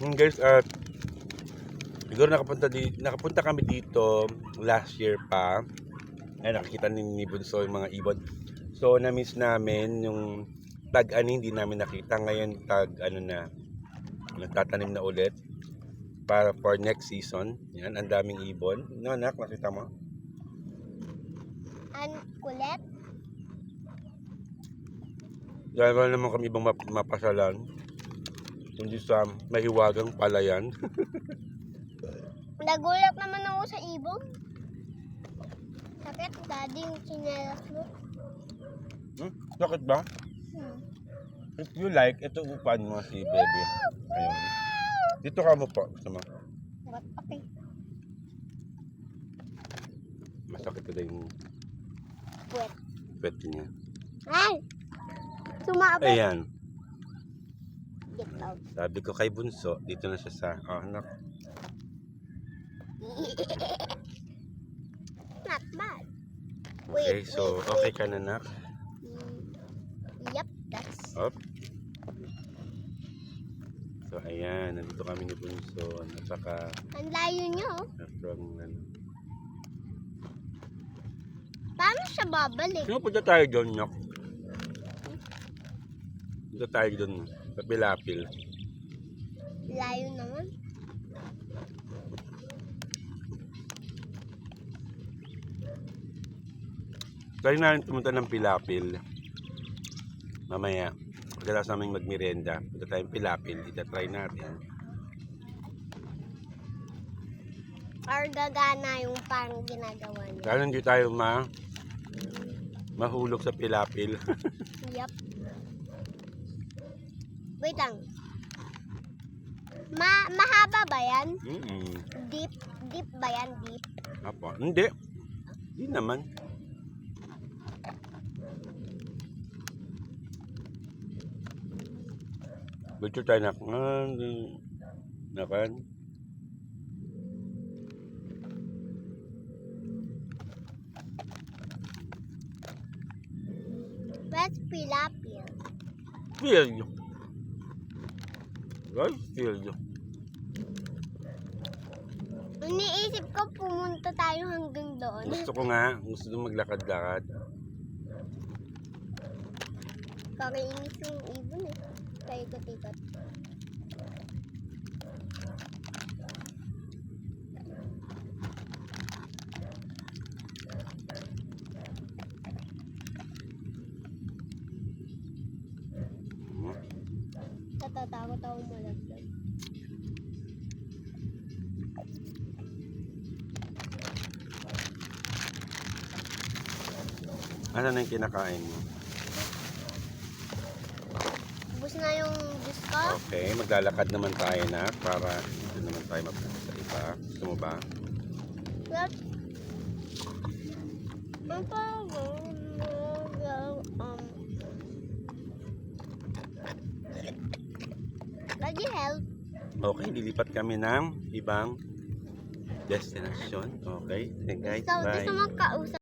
Guys, siguro nakapunta kami dito last year pa. Ay, nakikita ni Bunso yung mga ibon. So, na-miss namin yung tag-ani, hindi namin nakita. Ngayon, nagtatanim na ulit para for next season. Yan, ang daming ibon. No, anak, nakita mo? Ang kulit. Dahil wala naman kami ibang mapasalan. Kundi sa mahiwagang palayan. Nagulat naman ako sa ibon. Sakit, daddy, yung chinelas mo. Bakit ba? If you like, ito upuan mo si baby. Ayun. Dito ka mo po. Gusto mo? What? Okay. Masakit na yung Puwet. pet niya. Ay! Sumabot. Ayan. Get out. Sabi ko kay Bunso, dito na siya sa... Oh, anak. Not bad. Okay, so okay ka na, anak? Yep, that's... Up. So, ayan. Nandito kami ni Bunso. Napaka... Ang layo niyo. Paano siya babalik? Sino punta tayo doon, Nyok? Punta tayo doon. Sa Pilapil. Layo naman. Try namin pumunta ng Pilapil. Mamaya, pagkatapos namin magmerienda, punta tayong Pilapil. Itatry natin. Or gagana yung parang ginagawa niya. Kaya hindi tayo mahulog sa Pilapil. Yep. Wait lang. Mahaba ba yan? Deep ba yan? Deep? Apo, hindi. Hindi naman. Gusto tayo nakan. Where's Pilapil? Field. Right? Field. Iniisip ko pumunta tayo hanggang doon. Gusto ko nga. Gusto ko maglakad-lakad. Kakainis yung ibon eh. Kaikot-ikot. Natatakot ako malaglag. Ano na yung kinakain mo? Ubus na yung juice ko. Okay, maglalakad naman tayo na para dito naman tayo mapunta sa iba. Gusto mo ba? What? Ang Lagi help. Okay, lilipat kami ng ibang destination. Okay, guys, bye. Gusto magkausap.